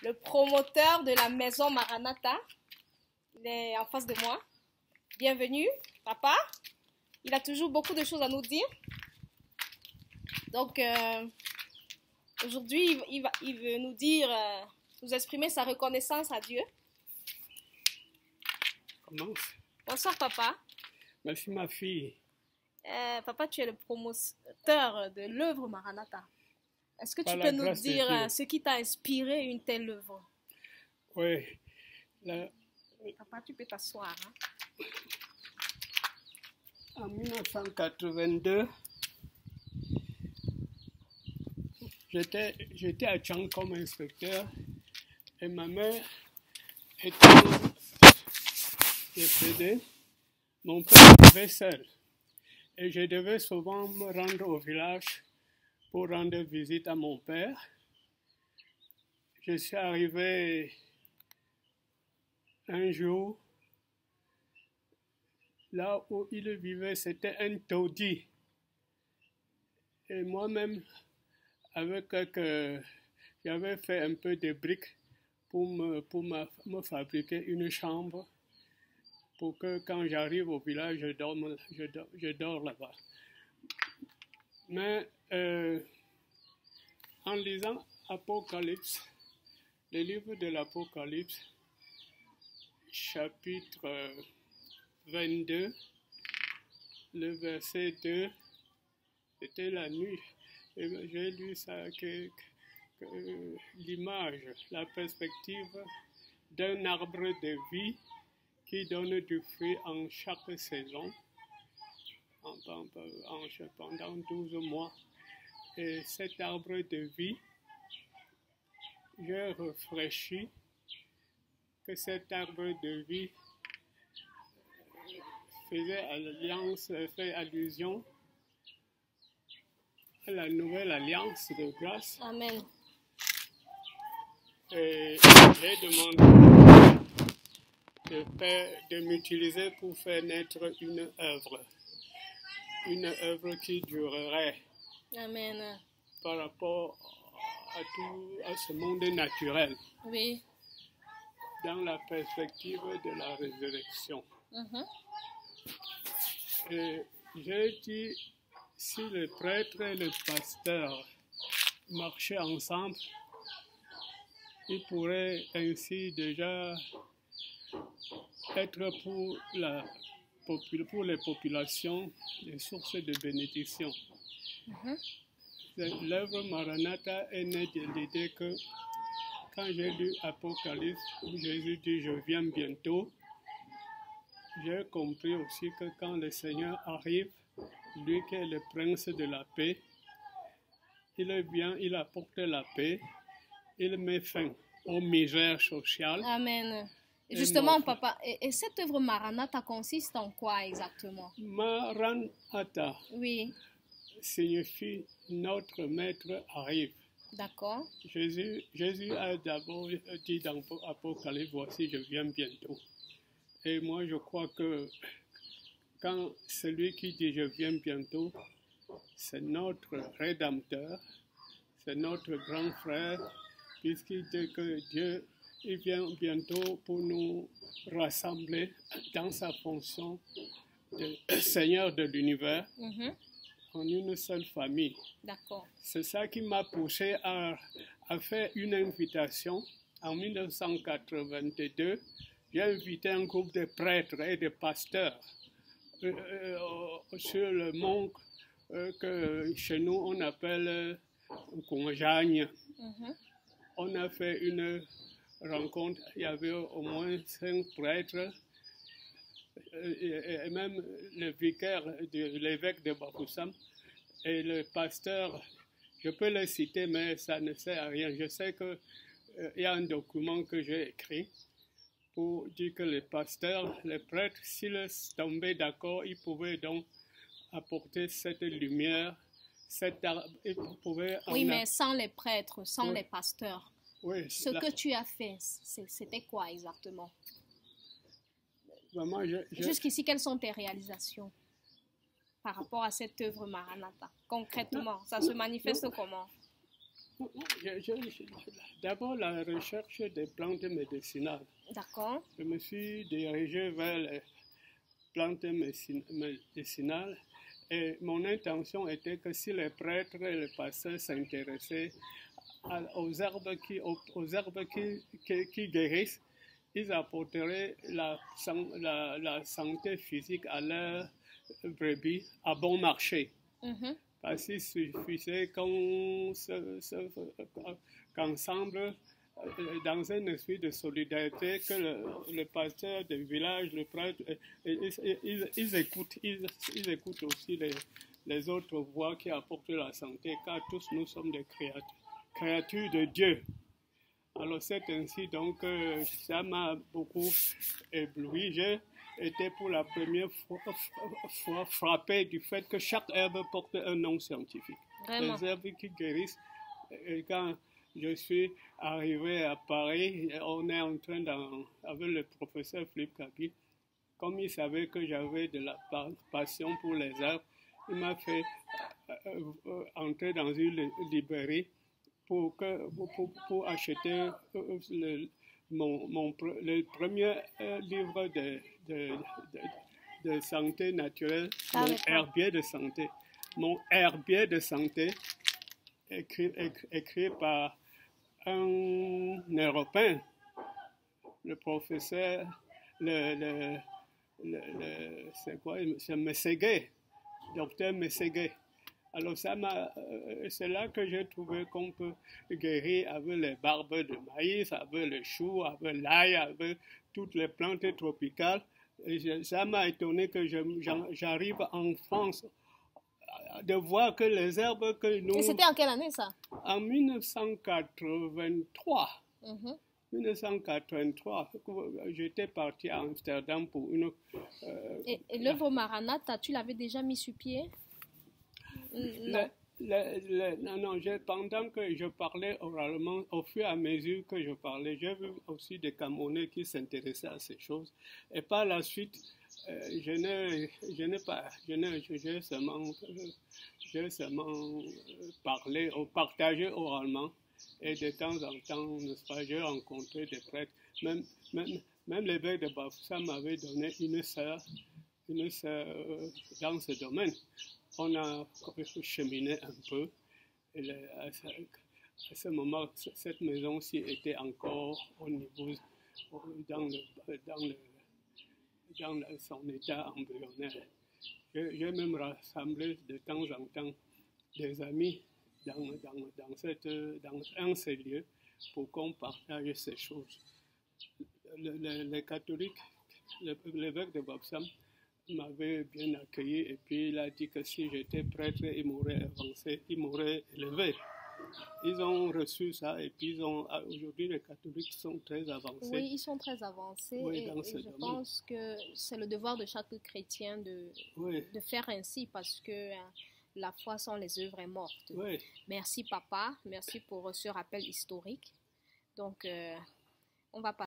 le promoteur de la maison Maranatha. Il est en face de moi. Bienvenue, papa. Il a toujours beaucoup de choses à nous dire. Donc, aujourd'hui, il veut nous dire, nous exprimer sa reconnaissance à Dieu. Commence. Bonsoir, papa. Merci, ma fille. Papa, tu es le promoteur de l'œuvre Maranatha. Est-ce que tu peux nous dire ce qui t'a inspiré une telle œuvre? Oui. Papa, tu peux t'asseoir. Hein? En 1982, j'étais à Tchang comme inspecteur et ma mère était décédée. Mon père vivait seul et je devais souvent me rendre au village pour rendre visite à mon père. Je suis arrivé un jour, là où il vivait, c'était un taudis. Et moi-même, j'avais fait un peu de briques pour me fabriquer une chambre pour que quand j'arrive au village, je dors là-bas. Mais en lisant Apocalypse, le livre de l'Apocalypse, chapitre 22, le verset 2, c'était la nuit. Et j'ai lu ça, que l'image, la perspective d'un arbre de vie qui donne du fruit en chaque saison, pendant 12 mois. Et cet arbre de vie, j'ai réfléchi que cet arbre de vie fait allusion à la nouvelle alliance de grâce. Amen. Et j'ai demandé de m'utiliser pour faire naître une œuvre qui durerait. Amen. Par rapport à ce monde naturel. Oui. Dans la perspective de la résurrection. Et j'ai dit, si le prêtre et le pasteur marchaient ensemble, ils pourraient ainsi déjà être pour les populations des sources de bénédiction. L'œuvre Maranatha est née de l'idée que quand j'ai lu Apocalypse, où Jésus dit « Je viens bientôt », j'ai compris aussi que quand le Seigneur arrive, lui qui est le prince de la paix, il vient, il apporte la paix, il met fin aux misères sociales. Amen. Justement, papa, et cette œuvre Maranatha consiste en quoi exactement? Maranatha. Oui. Signifie notre maître arrive. D'accord. Jésus a d'abord dit dans Apocalypse, voici je viens bientôt. Et moi je crois que quand celui qui dit je viens bientôt, c'est notre Rédempteur, c'est notre grand frère, puisqu'il dit que Dieu il vient bientôt pour nous rassembler dans sa fonction de Seigneur de l'univers. En une seule famille. D'accord. C'est ça qui m'a poussé à faire une invitation. En 1982, j'ai invité un groupe de prêtres et de pasteurs sur le mont que chez nous on appelle Konjagne. On a fait une rencontre, il y avait au moins 5 prêtres et même le vicaire de l'évêque de Bafoussam et le pasteur, je peux le citer, mais ça ne sert à rien. Je sais qu'il y a un document que j'ai écrit pour dire que les pasteurs, les prêtres, s'ils tombaient d'accord, ils pouvaient donc apporter cette lumière, ils pouvaient... Oui, mais sans les prêtres, sans les pasteurs. Oui, ce que tu as fait, c'était quoi exactement? Vraiment, Jusqu'ici, quelles sont tes réalisations par rapport à cette œuvre Maranatha? Concrètement, ça se manifeste comment? D'abord, la recherche des plantes médicinales. D'accord. Je me suis dirigé vers les plantes médicinales et mon intention était que si les prêtres et les pasteurs s'intéressaient aux herbes qui guérissent, ils apporteraient la santé physique à leurs brebis à bon marché. Parce qu'il suffisait qu'ensemble, dans un esprit de solidarité, que le pasteur du village, le prêtre, ils écoutent aussi les autres voix qui apportent la santé, car tous nous sommes des créatures de Dieu. Alors c'est ainsi donc ça m'a beaucoup ébloui. J'ai été pour la première fois frappé du fait que chaque herbe porte un nom scientifique. Vraiment. Les herbes qui guérissent. Et quand je suis arrivé à Paris, on est en train avec le professeur Philippe Capi, comme il savait que j'avais de la passion pour les herbes, il m'a fait entrer dans une librairie pour acheter le premier livre de santé naturelle, mon herbier de santé. Mon herbier de santé, écrit par un Européen, le professeur, c'est quoi, c'est Mességuet, docteur Mességuet. Alors c'est là que j'ai trouvé qu'on peut guérir avec les barbes de maïs, avec le chou, avec l'ail, avec toutes les plantes tropicales. Et ça m'a étonné que j'arrive en France de voir que les herbes que nous... Et c'était en quelle année ça? En 1983. 1983, j'étais parti à Amsterdam pour une... Et l'œuvre Maranatha, tu l'avais déjà mis sur pied? Non. Non, pendant que je parlais oralement, au fur et à mesure que je parlais, j'ai vu aussi des Camerounais qui s'intéressaient à ces choses. Et par la suite, j'ai seulement parlé, partagé oralement. Et de temps en temps, n'est-ce pas, j'ai rencontré des prêtres. Même l'évêque de Bafoussam m'avait donné une sœur dans ce domaine. On a cheminé un peu. Et à ce moment, cette maison-ci était encore au niveau, dans son état embryonnaire. J'ai même rassemblé de temps en temps des amis dans un de ces lieux pour qu'on partage ces choses. Les catholiques, l'évêque de Bafoussam m'avait bien accueilli et puis il a dit que si j'étais prêtre, il m'aurait avancé, il m'aurait élevé. Ils ont reçu ça et puis aujourd'hui les catholiques sont très avancés. Oui, ils sont très avancés et je pense que c'est le devoir de chaque chrétien de faire ainsi parce que la foi sans les œuvres est morte. Oui. Merci papa, merci pour ce rappel historique. Donc on va passer.